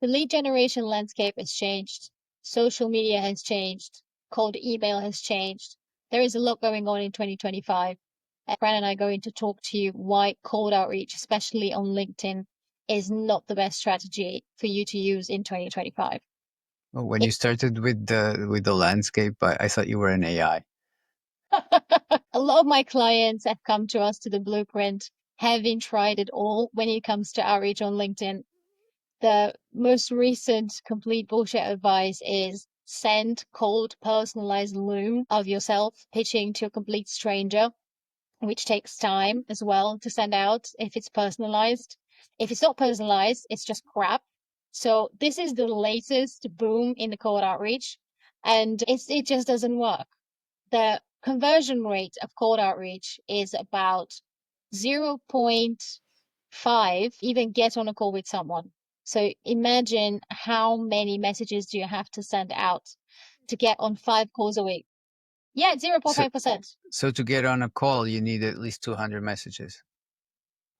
The lead generation landscape has changed. Social media has changed. Cold email has changed. There is a lot going on in 2025. And Fran and I are going to talk to you why cold outreach, especially on LinkedIn, is not the best strategy for you to use in 2025. Well, when you started with the landscape, I thought you were an AI. A lot of my clients have come to us to the blueprint, having tried it all when it comes to outreach on LinkedIn. The most recent complete bullshit advice is send cold, personalized loom of yourself pitching to a complete stranger, which takes time as well to send out if it's personalized. If it's not personalized, it's just crap. So this is the latest boom in the cold outreach, and it just doesn't work. The conversion rate of cold outreach is about 0.5 even get on a call with someone. So imagine how many messages do you have to send out to get on 5 calls a week? Yeah, it's So 0.5% so to get on a call, you need at least 200 messages.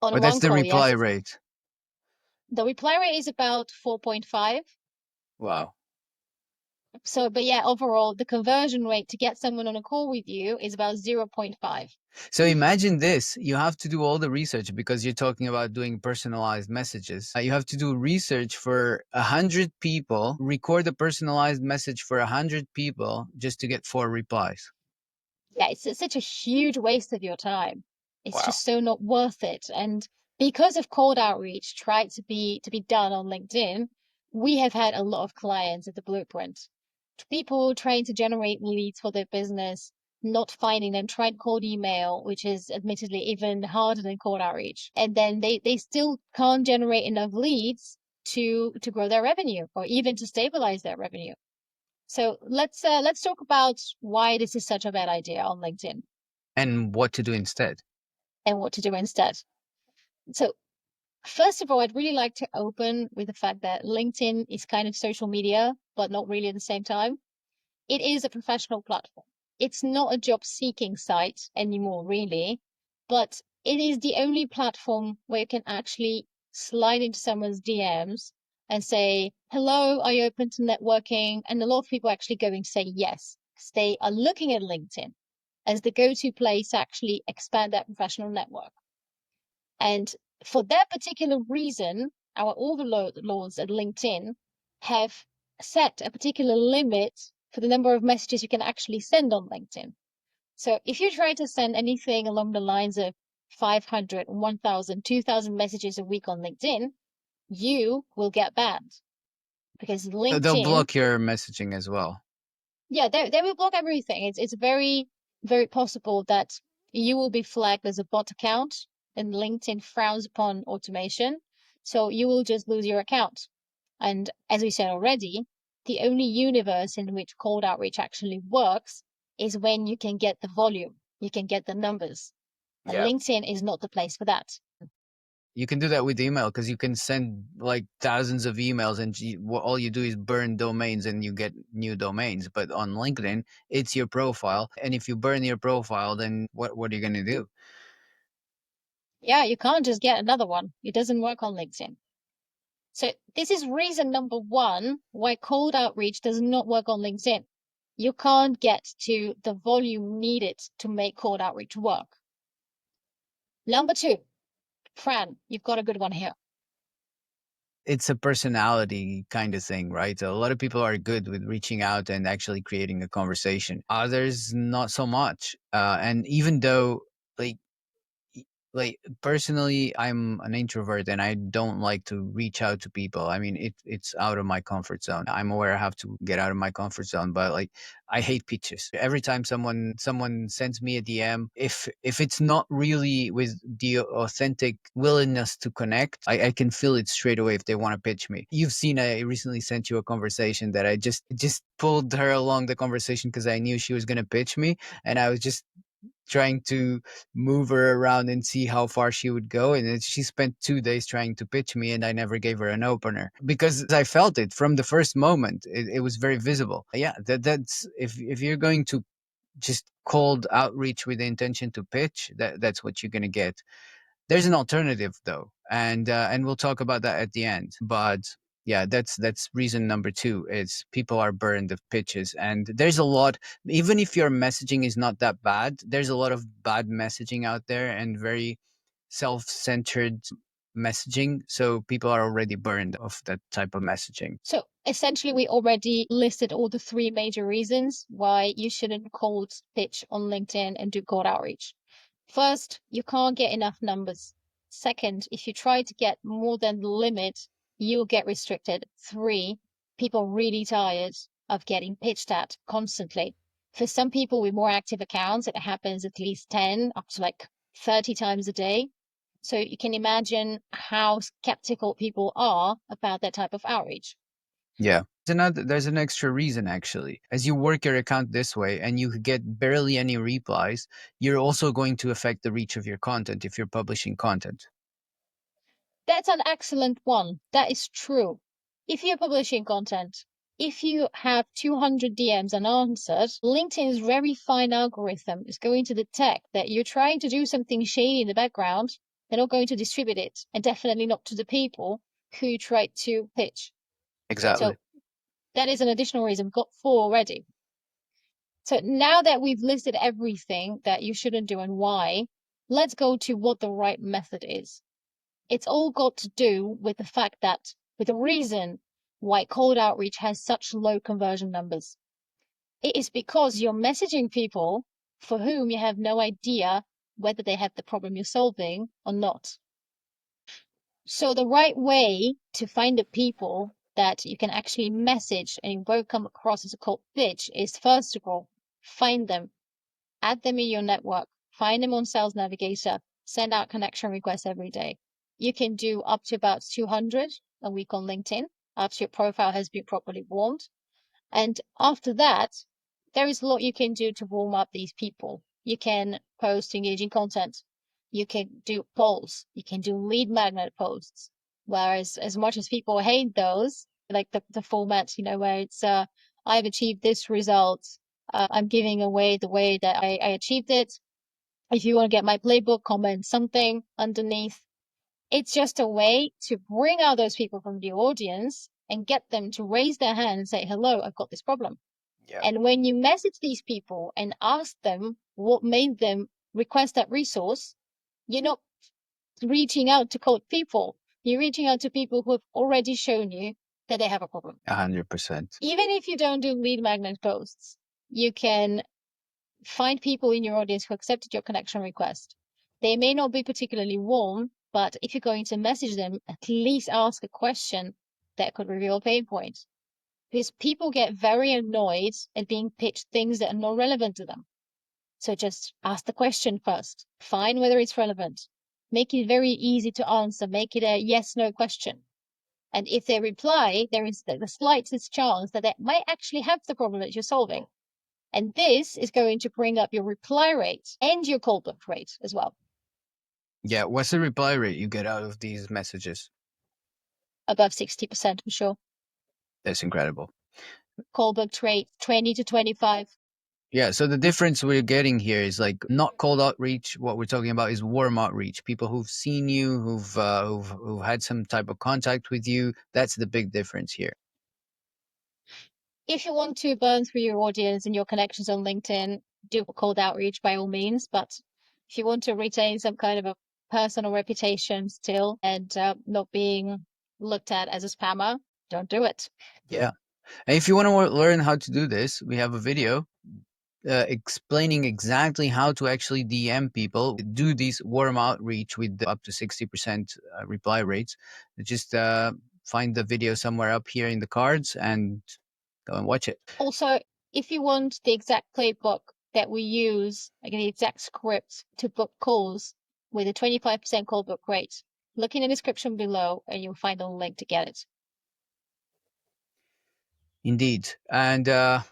on But that's one the call, reply yes. rate. The reply rate is about 4.5. Wow. So, but yeah, overall, the conversion rate to get someone on a call with you is about 0.5. So imagine this, you have to do all the research because you're talking about doing personalized messages. You have to do research for 100 people, record a personalized message for 100 people just to get 4 replies. Yeah, it's such a huge waste of your time. It's Wow. just so not worth it. And because of cold outreach tried to be done on LinkedIn, we have had a lot of clients at the blueprint. People trying to generate leads for their business, not finding them, tried cold email, which is admittedly even harder than cold outreach. And then they still can't generate enough leads to grow their revenue or even to stabilize their revenue. So let's talk about why this is such a bad idea on LinkedIn And what to do instead. and what to do instead. So first of all, I'd really like to open with the fact that LinkedIn is kind of social media, but not really at the same time. It is a professional platform. It's not a job seeking site anymore, really, but it is the only platform where you can actually slide into someone's DMs and say, hello, are you open to networking? And a lot of people are actually going to say yes, because they are looking at LinkedIn as the go-to place to actually expand their professional network. And for that particular reason, our overlords at LinkedIn have set a particular limit for the number of messages you can actually send on LinkedIn. So if you try to send anything along the lines of 500, 1,000, 2,000 messages a week on LinkedIn, you will get banned because They'll LinkedIn, block your messaging as well. yeah, they will block everything. It's very, very possible that you will be flagged as a bot account and LinkedIn frowns upon automation. So you will just lose your account. And as we said already, the only universe in which cold outreach actually works is when you can get the volume, you can get the numbers. And Yeah. LinkedIn is not the place for that. You can do that with email because you can send like thousands of emails and all you do is burn domains and you get new domains. But on LinkedIn, it's your profile. And if you burn your profile, then what are you going to do? Yeah, you can't just get another one. It doesn't work on LinkedIn. So this is reason number one why cold outreach does not work on LinkedIn. You can't get to the volume needed to make cold outreach work. Number two, Fran, you've got a good one here. It's a personality kind of thing, right? A lot of people are good with reaching out and actually creating a conversation. Others, not so much. And even though, like, like personally, I'm an introvert and I don't like to reach out to people. I mean, it's out of my comfort zone. I'm aware I have to get out of my comfort zone, but like I hate pitches. Every time someone sends me a DM, if it's not really with the authentic willingness to connect, I can feel it straight away if they want to pitch me. You've seen I recently sent you a conversation that I just pulled her along the conversation because I knew she was gonna pitch me, and I was just trying to move her around and see how far she would go. And then she spent 2 days trying to pitch me, and I never gave her an opener because I felt it from the first moment. It was very visible. Yeah, that's if you're going to just cold outreach with the intention to pitch, that's what you're gonna get. There's an alternative though, and we'll talk about that at the end. But Yeah, that's reason number two, is people are burned of pitches. And there's a lot, even if your messaging is not that bad, there's a lot of bad messaging out there and very self-centered messaging, so people are already burned of that type of messaging. So essentially, we already listed all the three major reasons why you shouldn't cold pitch on LinkedIn and do cold outreach. First, you can't get enough numbers. Second, if you try to get more than the limit, you'll get restricted. Three, people are really tired of getting pitched at constantly. For some people with more active accounts, it happens at least 10 up to like 30 times a day. So you can imagine how skeptical people are about that type of outreach. Yeah. There's an extra reason actually. As you work your account this way and you get barely any replies, you're also going to affect the reach of your content if you're publishing content. That's an excellent one. That is true. If you're publishing content, if you have 200 DMs unanswered, LinkedIn's very fine algorithm is going to detect that you're trying to do something shady in the background. They're not going to distribute it, and definitely not to the people who you tried to pitch. Exactly. So that is an additional reason. We've got 4 already. So now that we've listed everything that you shouldn't do and why, let's go to what the right method is. It's all got to do with the fact that, with the reason why cold outreach has such low conversion numbers. It is because you're messaging people for whom you have no idea whether they have the problem you're solving or not. So the right way to find the people that you can actually message and you won't come across as a cold pitch is, first of all, find them, add them in your network, find them on Sales Navigator, send out connection requests every day. You can do up to about 200 a week on LinkedIn after your profile has been properly warmed. And after that, there is a lot you can do to warm up these people. You can post engaging content. You can do polls. You can do lead magnet posts. Whereas as much as people hate those, like the format, where it's, I've achieved this result. I'm giving away the way that I achieved it. If you want to get my playbook, comment something underneath. It's just a way to bring out those people from the audience and get them to raise their hand and say, hello, I've got this problem. Yeah. And when you message these people and ask them what made them request that resource, you're not reaching out to cold people. You're reaching out to people who have already shown you that they have a problem. 100%. Even if you don't do lead magnet posts, you can find people in your audience who accepted your connection request. They may not be particularly warm, but if you're going to message them, at least ask a question that could reveal a pain point. Because people get very annoyed at being pitched things that are not relevant to them. So just ask the question first. Find whether it's relevant. Make it very easy to answer. Make it a yes/no question. And if they reply, there is the slightest chance that they might actually have the problem that you're solving. And this is going to bring up your reply rate and your call book rate as well. Yeah. What's the reply rate you get out of these messages? Above 60% for sure. That's incredible. Call book rate 20 to 25. Yeah, so the difference we're getting here is like not cold outreach. What we're talking about is warm outreach. People who've seen you, who've had some type of contact with you. That's the big difference here. If you want to burn through your audience and your connections on LinkedIn, do cold outreach by all means. But if you want to retain some kind of a personal reputation still and not being looked at as a spammer, don't do it. Yeah, and if you want to learn how to do this, we have a video explaining exactly how to actually DM people, do these warm outreach with up to 60% reply rates. Just find the video somewhere up here in the cards and go and watch it. Also, if you want the exact playbook that we use, like the exact script to book calls with a 25% call book rate, look in the description below and you'll find the link to get it. Indeed. And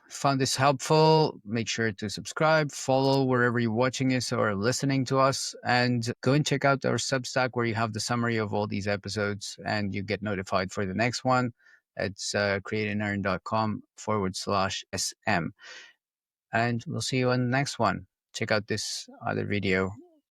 found this helpful, make sure to subscribe, follow wherever you're watching us or listening to us, and go and check out our Substack where you have the summary of all these episodes and you get notified for the next one. It's createandearn.com/SM. And we'll see you on the next one. Check out this other video